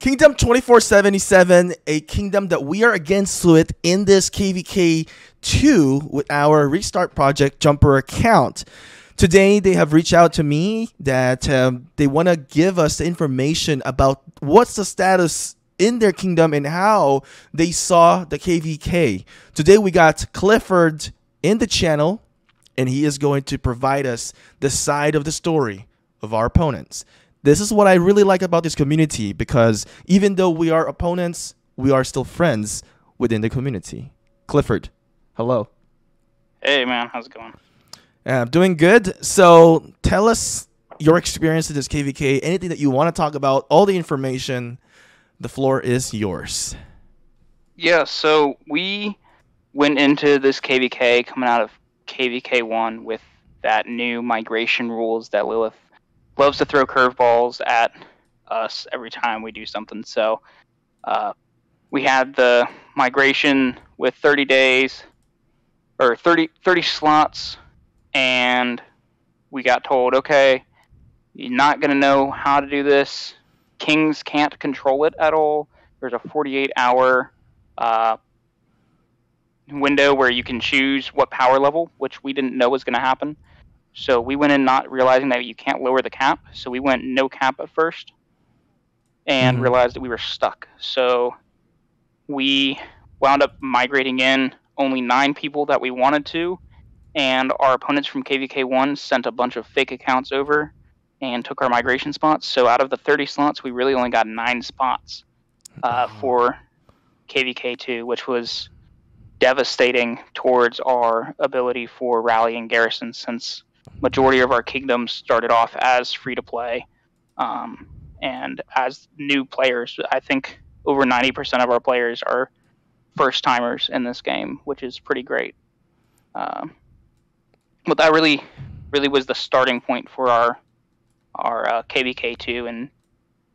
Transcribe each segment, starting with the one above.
Kingdom 2477, a kingdom that we are against with in this KVK 2 with our restart project jumper account. Today, they have reached out to me that they want to give us information about what's the status in their kingdom and how they saw the KVK. Today, we got Clifford in the channel, and he is going to provide us the side of the story of our opponents. This is what I really like about this community, because even though we are opponents, we are still friends within the community. Clifford, hello. Hey, man. How's it going? I'm doing good. So tell us your experience in this KVK, anything that you want to talk about, all the information. The floor is yours. Yeah, so we went into this KVK coming out of KVK 1 with that new migration rules that Lilith loves to throw curveballs at us every time we do something. So we had the migration with 30 days or 30 slots, and we got told, okay, you're not going to know how to do this. Kings can't control it at all. There's a 48-hour window where you can choose what power level, which we didn't know was going to happen. So we went in not realizing that you can't lower the cap. So we went no cap at first and realized that we were stuck. So we wound up migrating in only 9 people that we wanted to, and our opponents from KVK1 sent a bunch of fake accounts over and took our migration spots. So out of the 30 slots, we really only got 9 spots for KVK2, which was devastating towards our ability for rallying garrisons, since majority of our kingdoms started off as free-to-play. And as new players, I think over 90% of our players are first-timers in this game, which is pretty great. But that really was the starting point for our KVK2, and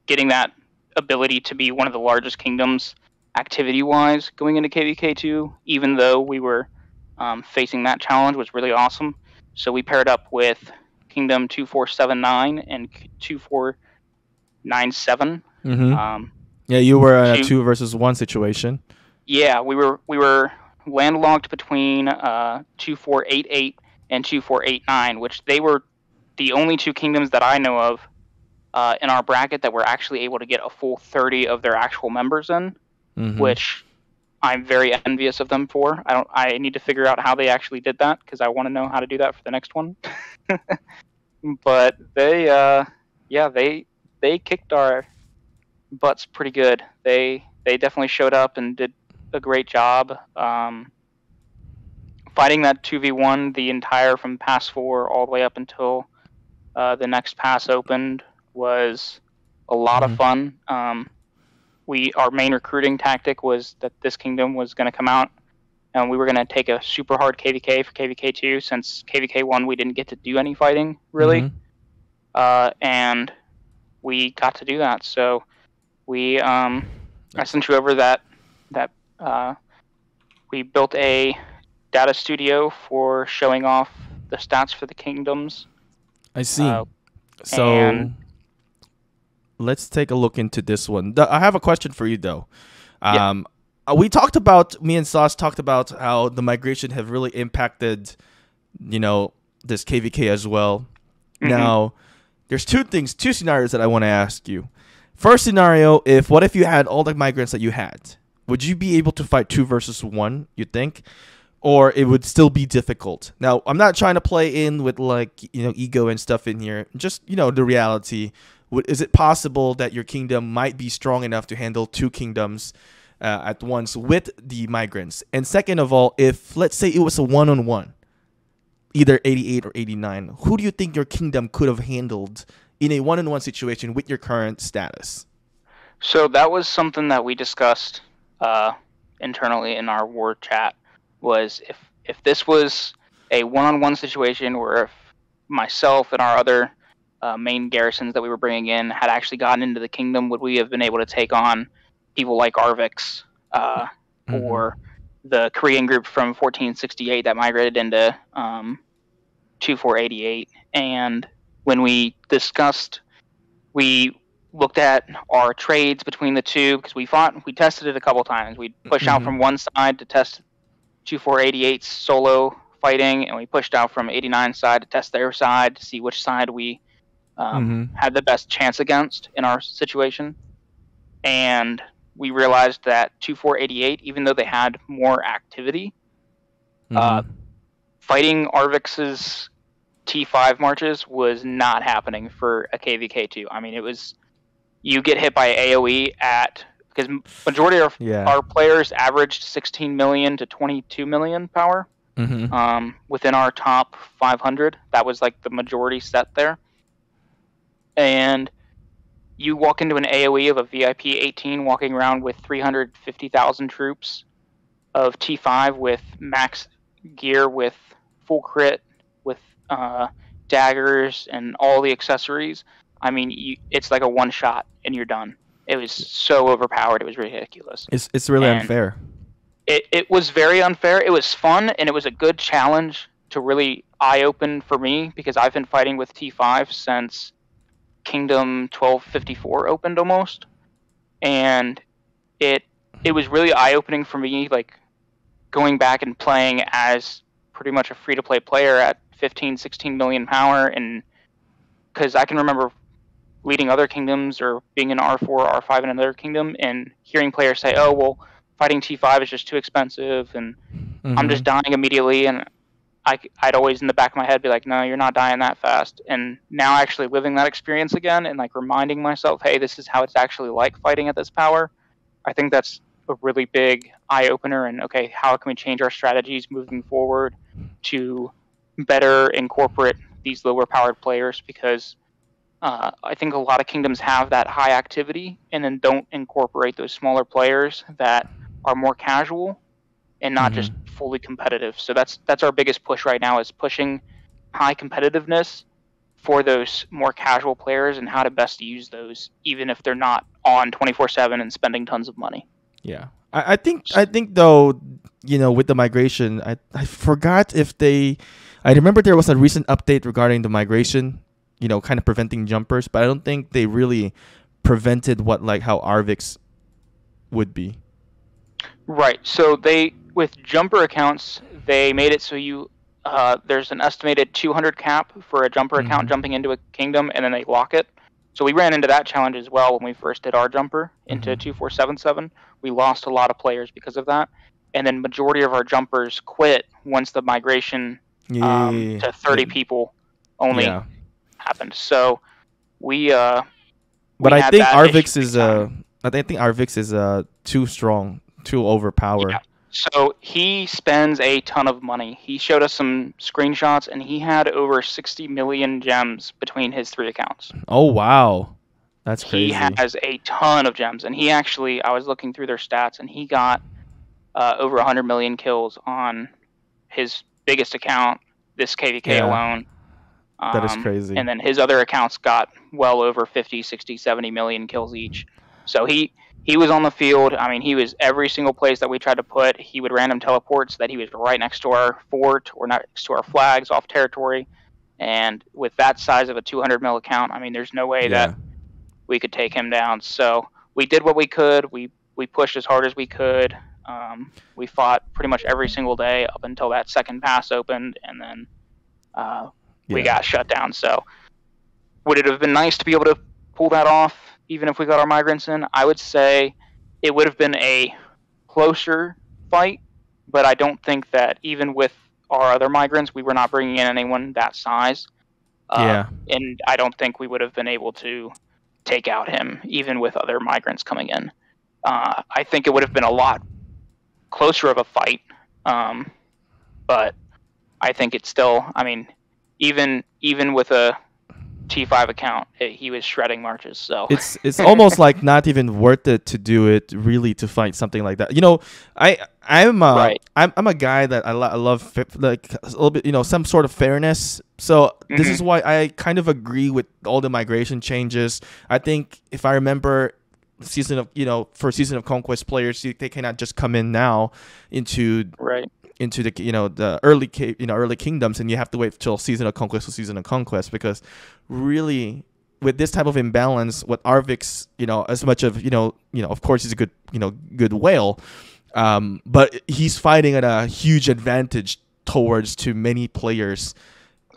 getting that ability to be one of the largest kingdoms activity-wise going into KVK2, even though we were facing that challenge, was really awesome. So we paired up with Kingdom 2479 and 2497. Yeah, you were in a 2 versus 1 situation. Yeah, we were landlocked between 2488 and 2489, which they were the only 2 kingdoms that I know of in our bracket that were actually able to get a full 30 of their actual members in, which I'm very envious of them for. I need to figure out how they actually did that, because I want to know how to do that for the next one. But they kicked our butts pretty good. They definitely showed up and did a great job fighting that 2v1 the entire from pass 4 all the way up until the next pass opened. Was a lot of fun. Our main recruiting tactic was that this kingdom was going to come out, and we were going to take a super hard KVK for KVK2, since KVK1 we didn't get to do any fighting really, and we got to do that. So we I sent you over that we built a data studio for showing off the stats for the kingdoms. I see. So let's take a look into this one. I have a question for you, though. We talked about, me and Sauce talked about how the migration have really impacted, this KVK as well. Now, there's two scenarios that I want to ask you. First scenario, what if you had all the migrants that you had? Would you be able to fight 2 versus 1, you think? Or it would still be difficult? Now, I'm not trying to play in with, ego and stuff in here. Just, the reality. Is it possible that your kingdom might be strong enough to handle 2 kingdoms at once with the migrants? And second of all, if, let's say, it was a 1-on-1, either 88 or 89, who do you think your kingdom could have handled in a 1-on-1 situation with your current status? So that was something that we discussed internally in our war chat, was if this was a 1-on-1 situation where if myself and our other main garrisons that we were bringing in had actually gotten into the kingdom, would we have been able to take on people like Arvix or the Korean group from 1468 that migrated into 2488? And when we discussed, we looked at our trades between the two because we tested it a couple times. We'd push out from one side to test 2488's solo fighting, and we pushed out from 89 side to test their side to see which side we had the best chance against in our situation. And we realized that 2488, even though they had more activity, fighting Arvix's T5 marches was not happening for a KVK2. I mean, it was, you get hit by AoE at, because majority of our players averaged 16 million to 22 million power within our top 500. That was like the majority set there. And you walk into an AoE of a VIP 18 walking around with 350,000 troops of T5 with max gear, with full crit, with daggers and all the accessories. I mean, it's like a one shot and you're done. It was so overpowered. It was ridiculous. It's really unfair. It was very unfair. It was fun, and it was a good challenge to really eye-open for me, because I've been fighting with T5 since Kingdom 1254 opened almost. And it was really eye-opening for me, like going back and playing as pretty much a free-to-play player at 15, 16 million power. And because I can remember leading other kingdoms or being an R4, R5 in another kingdom and hearing players say, oh, well, fighting T5 is just too expensive and I'm just dying immediately. And I'd always in the back of my head be like, no, you're not dying that fast. And now actually living that experience again and like reminding myself, hey, this is how it's actually like fighting at this power. I think that's a really big eye opener. And okay, how can we change our strategies moving forward to better incorporate these lower powered players? Because I think a lot of kingdoms have that high activity and then don't incorporate those smaller players that are more casual and not just fully competitive. So that's our biggest push right now, is pushing high competitiveness for those more casual players and how to best use those, even if they're not on 24/7 and spending tons of money. Yeah, I think though, with the migration, I forgot if they, I remember there was a recent update regarding the migration, kind of preventing jumpers, but I don't think they really prevented how Arvix would be. Right. So with jumper accounts, they made it so you there's an estimated 200 cap for a jumper account jumping into a kingdom, and then they lock it. So we ran into that challenge as well when we first did our jumper into 2477. We lost a lot of players because of that, and then majority of our jumpers quit once the migration to 30 people only happened. So but I think Arvix is Arvix is too strong, too overpowered. Yeah. So he spends a ton of money. He showed us some screenshots, and he had over 60 million gems between his 3 accounts. Oh, wow. That's crazy. He has a ton of gems, and he actually, I was looking through their stats, and he got over 100 million kills on his biggest account, this KVK alone. That is crazy. And then his other accounts got well over 50, 60, 70 million kills each. So he was on the field. I mean, he was every single place that we tried to put. He would random teleport so that he was right next to our fort or next to our flags off territory. And with that size of a 200 mil account, I mean, there's no way that we could take him down. So we did what we could. We pushed as hard as we could. We fought pretty much every single day up until that second pass opened, and then we got shut down. So would it have been nice to be able to pull that off, even if we got our migrants in? I would say it would have been a closer fight, but I don't think that even with our other migrants, we were not bringing in anyone that size. And I don't think we would have been able to take out him, even with other migrants coming in. I think it would have been a lot closer of a fight, but I think it's still, I mean, even with a T5 account, he was shredding marches. So it's almost like not even worth it to do it really to fight something like that. I'm a guy that I love like a little bit, some sort of fairness. So this is why I kind of agree with all the migration changes. I think if I remember Season of Conquest players, they cannot just come in now into the the early kingdoms, and you have to wait till Season of Conquest because really with this type of imbalance, what Arvix, as much of of course he's a good good whale, but he's fighting at a huge advantage towards to many players.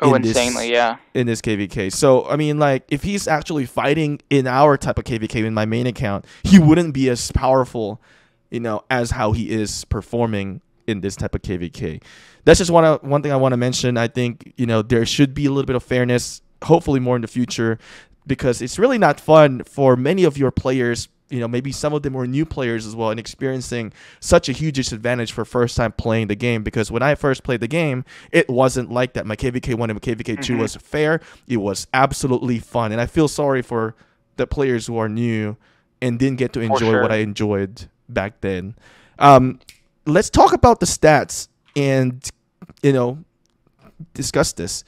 Oh, insanely, yeah. In this KVK. So I mean, like, if he's actually fighting in our type of KVK in my main account, he wouldn't be as powerful, as how he is performing in this type of KVK. That's just one thing I want to mention. I think there should be a little bit of fairness, hopefully more in the future, because it's really not fun for many of your players. Maybe some of them were new players as well and experiencing such a huge disadvantage for first time playing the game. Because when I first played the game, it wasn't like that. My KVK 1 and KVK 2 was fair. It was absolutely fun. And I feel sorry for the players who are new and didn't get to enjoy what I enjoyed back then. Let's talk about the stats and, discuss this.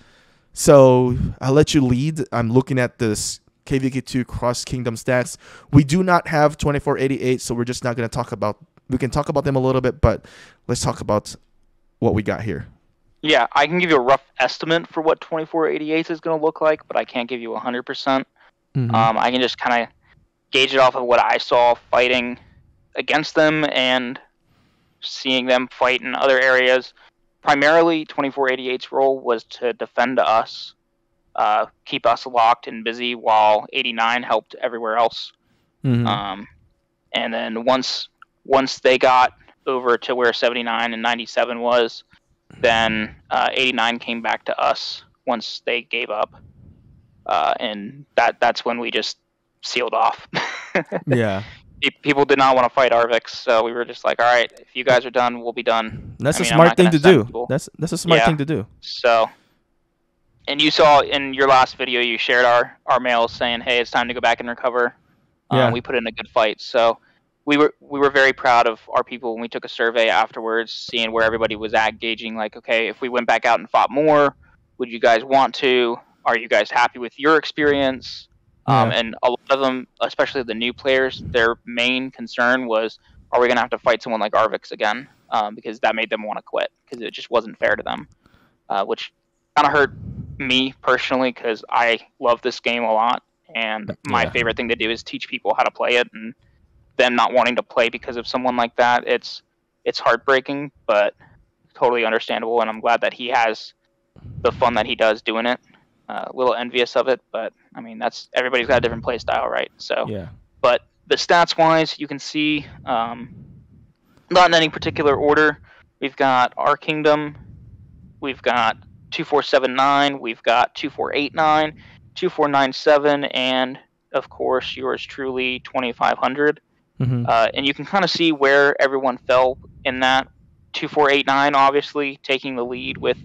So I'll let you lead. I'm looking at this KVK2 Cross Kingdom stats. We do not have 2488, so we're just not going to talk about. We can talk about them a little bit, but let's talk about what we got here. Yeah, I can give you a rough estimate for what 2488 is going to look like, but I can't give you 100%. I can just kind of gauge it off of what I saw fighting against them and seeing them fight in other areas. Primarily, 2488's role was to defend us. Keep us locked and busy while 89 helped everywhere else. And then once they got over to where 79 and 97 was, then 89 came back to us once they gave up. And that's when we just sealed off. Yeah. People did not want to fight Arvix, so we were just like, all right, if you guys are done, we'll be done. That's a smart thing to do. That's a smart thing to do. So... And you saw in your last video, you shared our mails saying, "Hey, it's time to go back and recover." We put in a good fight, so we were very proud of our people when we took a survey afterwards, seeing where everybody was at, gauging like, okay, if we went back out and fought more, would you guys want to? Are you guys happy with your experience? And a lot of them, especially the new players, their main concern was, are we going to have to fight someone like Arvix again? Because that made them want to quit because it just wasn't fair to them, which kind of hurt me personally because I love this game a lot, and my favorite thing to do is teach people how to play it, and them not wanting to play because of someone like that, it's heartbreaking, but totally understandable, and I'm glad that he has the fun that he does doing it. A little envious of it, but I mean, that's everybody's got a different play style, right? So but the stats wise, you can see not in any particular order, we've got our kingdom, we've got 2479, we've got 2489, 2497, and of course yours truly 2500. And you can kind of see where everyone fell in that. 2489 obviously taking the lead with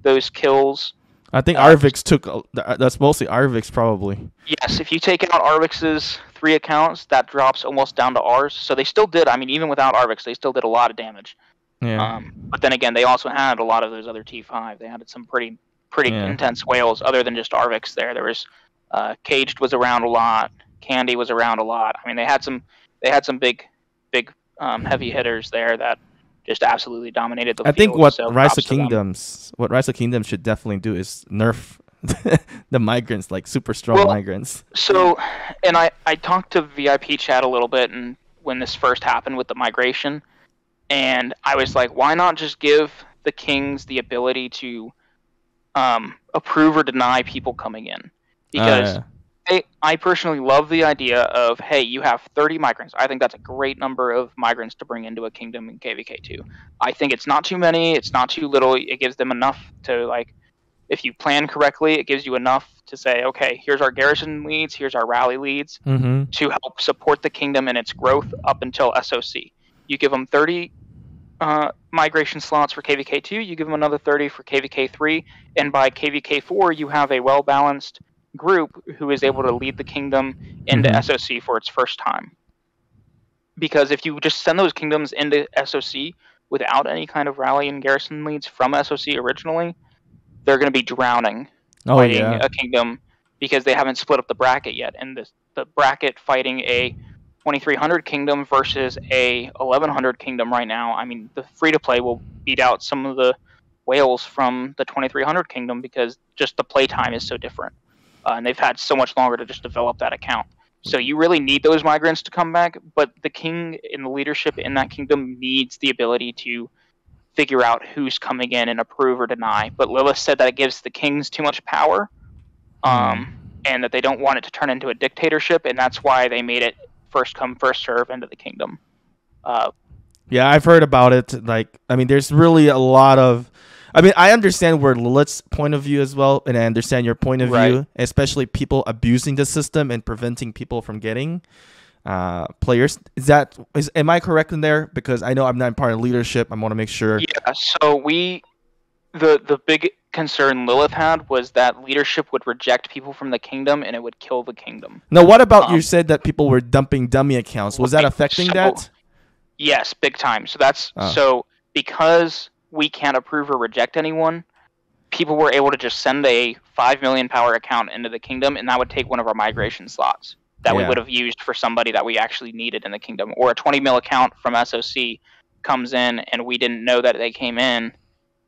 those kills. I think Arvix took that's mostly Arvix probably. Yes, if you take out Arvix's 3 accounts, that drops almost down to ours. So they still did. I mean, even without Arvix, they still did a lot of damage. But then again, they also had a lot of those other T5. They had some pretty intense whales other than just Arvix there. There was Caged was around a lot. Candy was around a lot. I mean, they had some big heavy hitters there that just absolutely dominated the field. I think what Rise of Kingdoms should definitely do is nerf the migrants, like super strong migrants. So, and I talked to VIP chat a little bit, and when this first happened with the migration. And I was like, why not just give the kings the ability to approve or deny people coming in? Because I personally love the idea of, hey, you have 30 migrants. I think that's a great number of migrants to bring into a kingdom in KVK2. I think it's not too many. It's not too little. It gives them enough to, like, if you plan correctly, it gives you enough to say, okay, here's our garrison leads, here's our rally leads to help support the kingdom in its growth up until SOC. You give them 30 migration slots for KVK2, you give them another 30 for KVK3, and by KVK4 you have a well-balanced group who is able to lead the kingdom into SOC for its first time. Because if you just send those kingdoms into SOC without any kind of rally and garrison leads from SOC originally, they're going to be drowning fighting a kingdom because they haven't split up the bracket yet. And the bracket fighting a 2300 kingdom versus a 1100 kingdom right now, I mean, the free-to-play will beat out some of the whales from the 2300 kingdom because just the play time is so different. and they've had so much longer to just develop that account. So you really need those migrants to come back, but the king and the leadership in that kingdom needs the ability to figure out who's coming in and approve or deny. But Lilith said that it gives the kings too much power, and that they don't want it to turn into a dictatorship, and that's why they made it first come, first serve into the kingdom. Yeah, I've heard about it. Like, I mean, there's really a lot of. I mean, I understand where Lilith's point of view as well, and I understand your point of view, especially people abusing the system and preventing people from getting players. Am I correct in there? Because I know I'm not part of leadership. I want to make sure. Yeah. So the big concern Lilith had was that leadership would reject people from the kingdom and it would kill the kingdom. Now, what about you said that people were dumping dummy accounts? Was that affecting that? Yes, big time. So that's so because we can't approve or reject anyone, people were able to just send a 5 million power account into the kingdom, and that would take one of our migration slots that we would have used for somebody that we actually needed in the kingdom. Or a 20 mil account from SOC comes in, and we didn't know that they came in,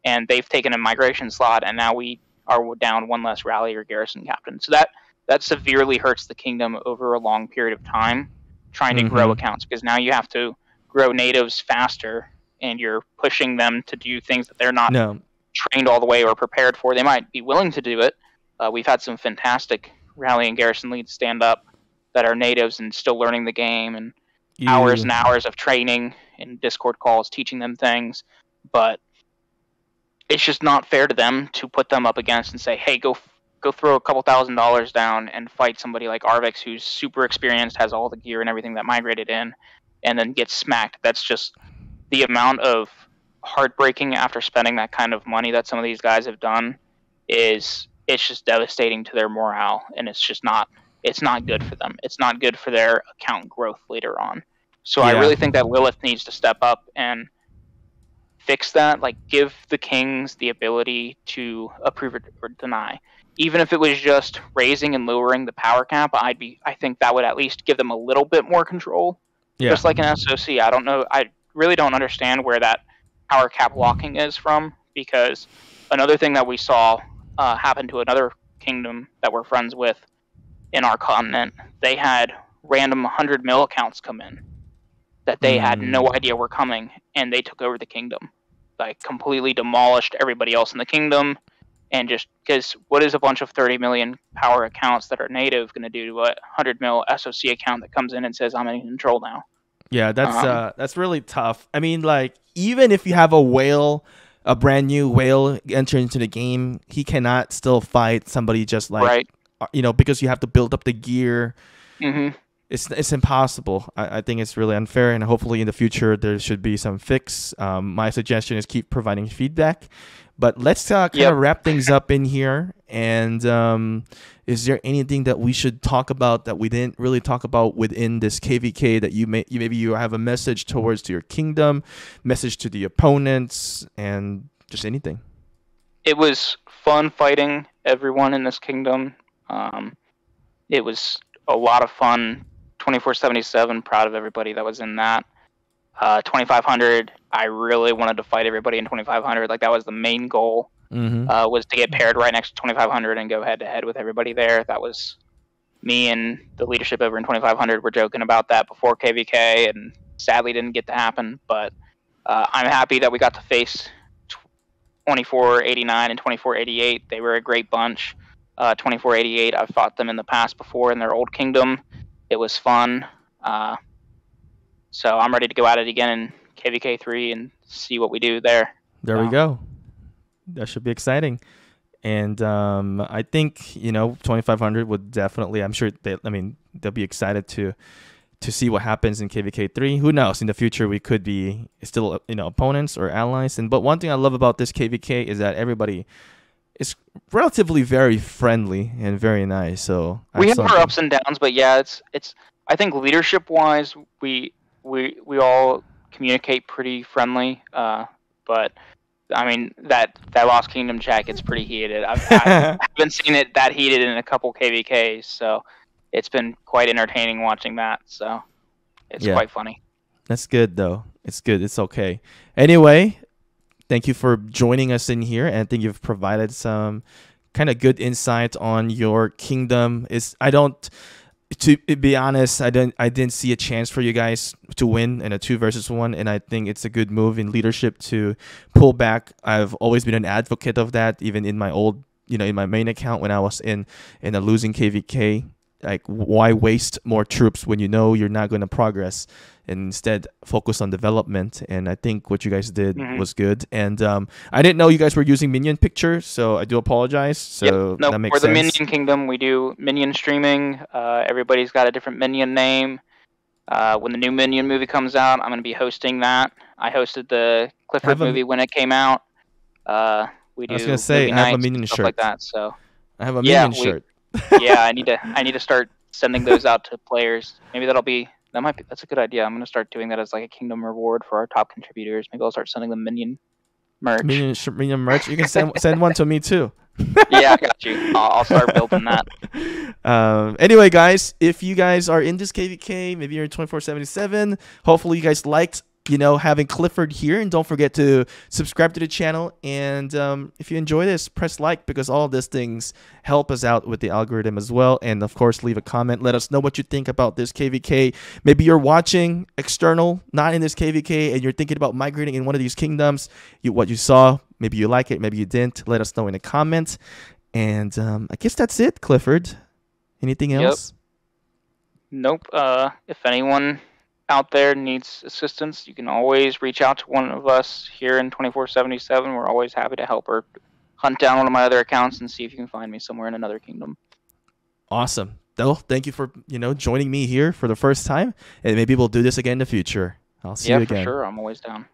and they've taken a migration slot, and now we are down one less rally or garrison captain. So that severely hurts the kingdom over a long period of time, trying to grow accounts, because now you have to grow natives faster, and you're pushing them to do things that they're not trained all the way or prepared for. They might be willing to do it. We've had some fantastic rally and garrison leads stand up that are natives and still learning the game, and hours and hours of training in Discord calls, teaching them things. But it's just not fair to them to put them up against and say, hey, go throw a couple $1,000s down and fight somebody like Arvix, who's super experienced, has all the gear and everything that migrated in, and then get smacked. That's just the amount of heartbreaking after spending that kind of money that some of these guys have done it's just devastating to their morale, and it's not good for them. It's not good for their account growth later on. So I really think that Lilith needs to step up and fix that, like give the kings the ability to approve or deny. Even if it was just raising and lowering the power cap, I think that would at least give them a little bit more control. Just like an SOC. I don't know. I really don't understand where that power cap locking is from, because another thing that we saw happen to another kingdom that we're friends with in our continent, they had random 100 mil accounts come in that they had no idea were coming, and they took over the kingdom. Like, completely demolished everybody else in the kingdom, and just because what is a bunch of 30 million power accounts that are native going to do to a 100 mil SOC account that comes in and says, I'm in control now? Yeah, that's really tough. I mean, like, even if you have a brand new whale enter into the game, he cannot still fight somebody just like, because you have to build up the gear. It's impossible. I think it's really unfair, and hopefully in the future there should be some fix. My suggestion is keep providing feedback. But let's kind of wrap things up in here. And is there anything that we should talk about that we didn't really talk about within this KVK that maybe you have a message towards to your kingdom, message to the opponents, and just anything? It was fun fighting everyone in this kingdom. It was a lot of fun. 2477, proud of everybody that was in that. 2500, I really wanted to fight everybody in 2500. Like, that was the main goal, was to get paired right next to 2500 and go head to head with everybody there. That was me and the leadership over in 2500 were joking about that before KVK, and sadly didn't get to happen. But I'm happy that we got to face 2489 and 2488. They were a great bunch. 2488, I've fought them in the past before in their old kingdom. It was fun. So I'm ready to go at it again in KVK 3 and see what we do there. There we go. That should be exciting. And I think 2500 would definitely. I'm sure they'll be excited to see what happens in KVK 3. Who knows? In the future, we could be still opponents or allies. But one thing I love about this KVK is that everybody is relatively very friendly and very nice. So we have our ups and downs, but yeah, it's. I think leadership wise, we all communicate pretty friendly. But I mean that Lost Kingdom chat gets pretty heated. I haven't seen it that heated in a couple KVKs, so it's been quite entertaining watching that. So it's quite funny. That's good though. It's good. It's okay. Anyway, thank you for joining us in here, and I think you've provided some kind of good insight on your kingdom. Is I don't to be honest, I didn't see a chance for you guys to win in a 2 versus 1, and I think it's a good move in leadership to pull back. I've always been an advocate of that, even in my old, in my main account when I was in a losing KVK. Like, why waste more troops when you know you're not going to progress, and instead focus on development? And I think what you guys did was good. And I didn't know you guys were using minion pictures, so I do apologize. So no, that makes for the sense. Minion Kingdom, we do minion streaming. Everybody's got a different minion name. When the new Minion movie comes out, I'm going to be hosting that. I hosted the Clifford movie when it came out. We do I was gonna say, movie I have a nights minion and stuff shirt. like that. So I have a minion shirt. I need to start sending those out to players. Maybe that's a good idea. I'm going to start doing that as like a kingdom reward for our top contributors. Maybe I'll start sending them minion merch. Minion merch. You can send one to me too. Yeah, I got you. I'll start building that. Anyway, guys, if you guys are in this KVK, maybe you're in 2477. Hopefully, you guys liked having Clifford here, and don't forget to subscribe to the channel. And if you enjoy this, press like, because all of these things help us out with the algorithm as well. And of course, leave a comment. Let us know what you think about this KVK. Maybe you're watching external, not in this KVK, and you're thinking about migrating in one of these kingdoms. What you saw, maybe you like it, maybe you didn't. Let us know in the comments. And I guess that's it, Clifford. Anything else? Nope. If anyone out there needs assistance, you can always reach out to one of us here in 2477. We're always happy to help, or hunt down one of my other accounts and see if you can find me somewhere in another kingdom. Awesome. Well, thank you for joining me here for the first time, and maybe we'll do this again in the future. I'll see you again. Yeah, for sure. I'm always down.